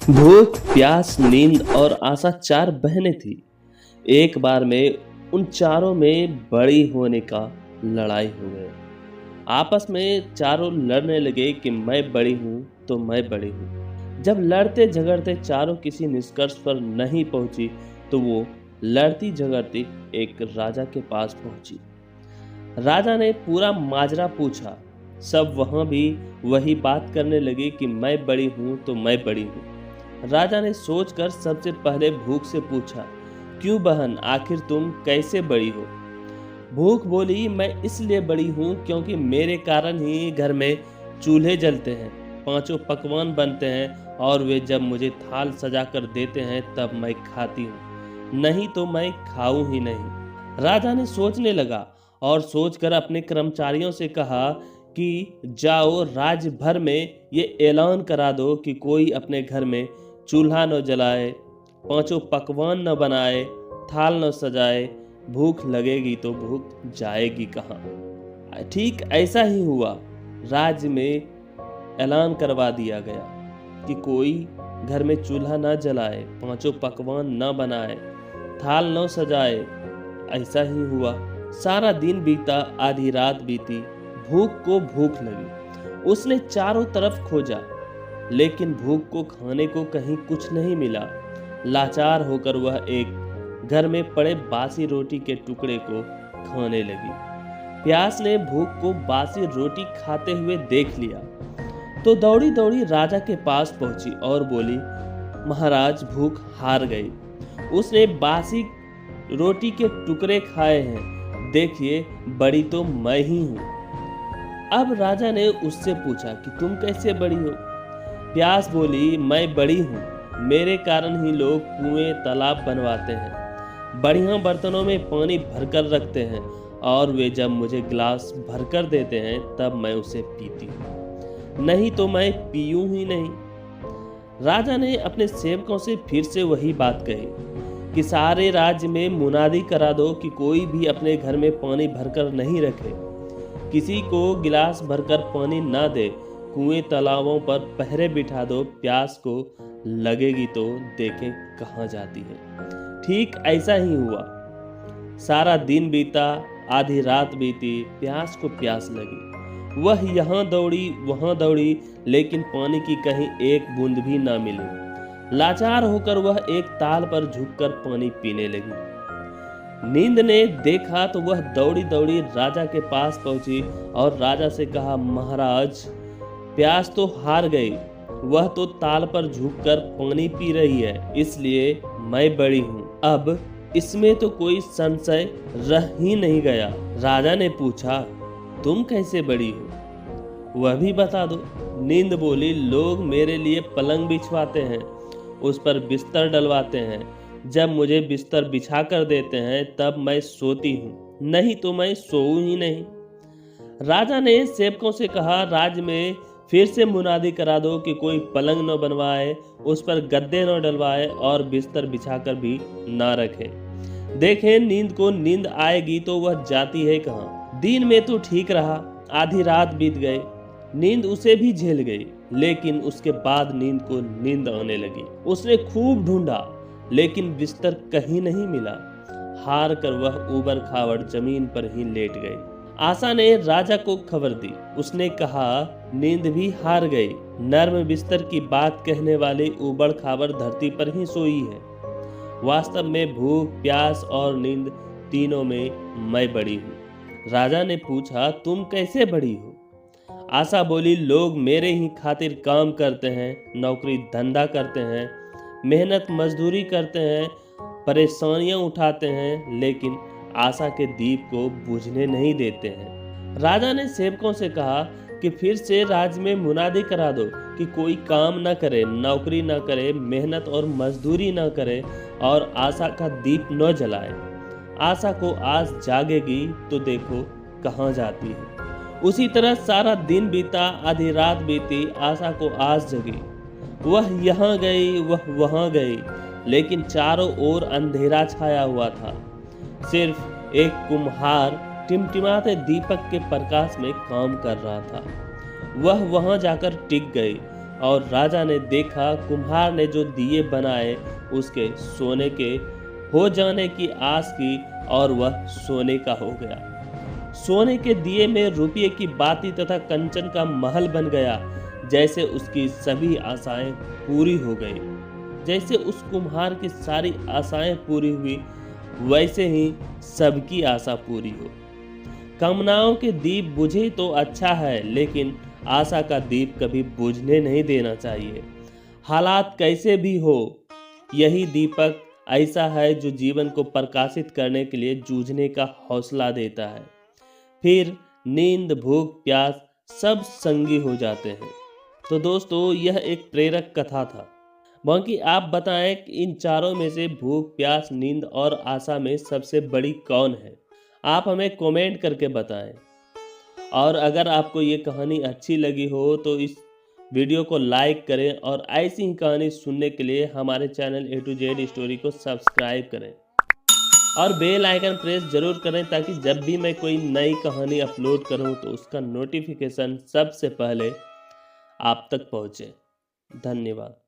भूख, प्यास, नींद और आशा 4 बहनें थीं। एक बार में उन चारों में बड़ी होने का लड़ाई हो गई। आपस में चारों लड़ने लगे कि मैं बड़ी हूँ तो मैं बड़ी हूँ। जब लड़ते झगड़ते चारों किसी निष्कर्ष पर नहीं पहुंची तो वो लड़ती झगड़ती एक राजा के पास पहुंची। राजा ने पूरा माजरा पूछा। सब वहां भी वही बात करने लगे कि मैं बड़ी हूँ तो मैं बड़ी हूँ। राजा ने सोचकर सबसे पहले भूख से पूछा, क्यों बहन, आखिर तुम कैसे बड़ी हो? भूख बोली, मैं इसलिए बड़ी हूँ क्योंकि मेरे कारण ही घर में चूल्हे जलते हैं, पांचों पकवान बनते हैं और वे जब मुझे थाल सजा कर देते हैं तब मैं खाती हूँ, नहीं तो मैं खाऊं ही नहीं। राजा ने सोचने लगा और सोचकर अपने कर्मचारियों से कहा कि जाओ राज्य भर में ये ऐलान करा दो कि कोई अपने घर में चूल्हा न जलाए, पांचों पकवान न बनाए, थाल न सजाए। भूख लगेगी तो भूख जाएगी कहाँ? ठीक ऐसा ही हुआ। राज्य में ऐलान करवा दिया गया कि कोई घर में चूल्हा न जलाए, पांचों पकवान न बनाए, थाल न सजाए। ऐसा ही हुआ। सारा दिन बीता, आधी रात बीती। भूख को भूख लगी। उसने चारों तरफ खोजा, लेकिन भूख को खाने को कहीं कुछ नहीं मिला। लाचार होकर वह एक घर में पड़े बासी रोटी के टुकड़े को खाने लगी। प्यास ने भूख को बासी रोटी खाते हुए देख लिया तो दौड़ी दौड़ी राजा के पास पहुंची और बोली, महाराज, भूख हार गई। उसने बासी रोटी के टुकड़े खाए हैं, देखिए बड़ी तो मैं ही हूं। अब राजा ने उससे पूछा कि तुम कैसे बड़ी हो? प्यास बोली, मैं बड़ी हूँ, मेरे कारण ही लोग कुएं तालाब बनवाते हैं, बढ़िया बर्तनों में पानी भरकर रखते हैं और वे जब मुझे गिलास भरकर देते हैं तब मैं उसे पीती हूँ, नहीं तो मैं पीऊँ ही नहीं। राजा ने अपने सेवकों से फिर से वही बात कही कि सारे राज्य में मुनादी करा दो कि कोई भी अपने घर में पानी भरकर नहीं रखे, किसी को गिलास भरकर पानी ना दे, कुएं तालाबों पर पहरे बिठा दो, प्यास को लगेगी तो देखें कहाँ जाती है। ठीक ऐसा ही हुआ। सारा दिन बीता, आधी रात बीती, प्यास को प्यास लगी। वह यहाँ दौड़ी वहां दौड़ी, लेकिन पानी की कहीं एक बूंद भी ना मिली। लाचार होकर वह एक ताल पर झुककर पानी पीने लगी। नींद ने देखा तो वह दौड़ी दौड़ी राजा के पास पहुंची और राजा से कहा, महाराज, प्यास तो हार गई, वह तो ताल पर झुककर पानी पी रही है, इसलिए मैं बड़ी हूँ। अब इसमें तो कोई संशय रह ही नहीं गया। राजा ने पूछा, तुम कैसे बड़ी हो? वह भी बता दो। नींद बोली, लोग मेरे लिए पलंग बिछवाते हैं, उस पर बिस्तर डलवाते हैं, जब मुझे बिस्तर बिछा कर देते हैं तब मैं सोती हूँ, नहीं तो मैं सोऊं ही नहीं। राजा ने सेवकों से कहा, राज्य में फिर से मुनादी करा दो कि कोई पलंग न बनवाए, उस पर गद्दे न डलवाए और बिस्तर बिछाकर भी न रखे। देखें नींद को नींद आएगी तो वह जाती है कहाँ? दिन में तो ठीक रहा, आधी रात बीत गई, नींद उसे भी झेल गई, लेकिन उसके बाद नींद को नींद आने लगी। उसने खूब ढूंढा, लेकिन बिस्तर कहीं नहीं मिला। हार कर वह ऊबड़ खाबड़ जमीन पर ही लेट गई। आशा ने राजा को खबर दी। उसने कहा, नींद भी हार गई, नर्म बिस्तर की बात कहने वाली ऊबड़ खाबड़ धरती पर ही सोई है। वास्तव में भूख, प्यास और नींद तीनों में मैं बड़ी हूँ। राजा ने पूछा, तुम कैसे बड़ी हो? आशा बोली, लोग मेरे ही खातिर काम करते हैं, नौकरी धंधा करते हैं, मेहनत मजदूरी करते हैं, परेशानियां उठाते हैं, लेकिन आशा के दीप को बुझने नहीं देते हैं। राजा ने सेवकों से कहा कि फिर से राज्य में मुनादी करा दो कि कोई काम न करे, नौकरी न करे, मेहनत और मजदूरी न करे और आशा का दीप न जलाए। आशा को आस जागेगी तो देखो कहाँ जाती है। उसी तरह सारा दिन बीता, आधी रात बीती, आशा को आस जगी। वह यहाँ गई, वह वहाँ गई, लेकिन चारों ओर अंधेरा छाया हुआ था। सिर्फ एक कुम्हार टिमटिमाते दीपक के प्रकाश में काम कर रहा था। वह वहां जाकर टिक गई और राजा ने देखा कुम्हार ने जो दिए बनाए उसके सोने के हो जाने की आस की और वह सोने का हो गया। सोने के दिए में रुपये की बाती तथा कंचन का महल बन गया। जैसे उसकी सभी आशाएं पूरी हो गई, जैसे उस कुम्हार की सारी आशाएं पूरी हुई, वैसे ही सबकी आशा पूरी हो। कामनाओं के दीप बुझे तो अच्छा है, लेकिन आशा का दीप कभी बुझने नहीं देना चाहिए। हालात कैसे भी हो, यही दीपक ऐसा है जो जीवन को प्रकाशित करने के लिए जूझने का हौसला देता है। फिर नींद, भूख, प्यास सब संगी हो जाते हैं। तो दोस्तों, यह एक प्रेरक कथा था। बाकी आप बताएं कि इन चारों में से भूख, प्यास, नींद और आशा में सबसे बड़ी कौन है? आप हमें कमेंट करके बताएं। और अगर आपको ये कहानी अच्छी लगी हो तो इस वीडियो को लाइक करें और ऐसी ही कहानी सुनने के लिए हमारे channel A to Z story को सब्सक्राइब करें और बेल आइकन प्रेस जरूर करें, ताकि जब भी मैं कोई नई कहानी अपलोड करूं तो उसका नोटिफिकेशन सबसे पहले आप तक पहुंचे। धन्यवाद।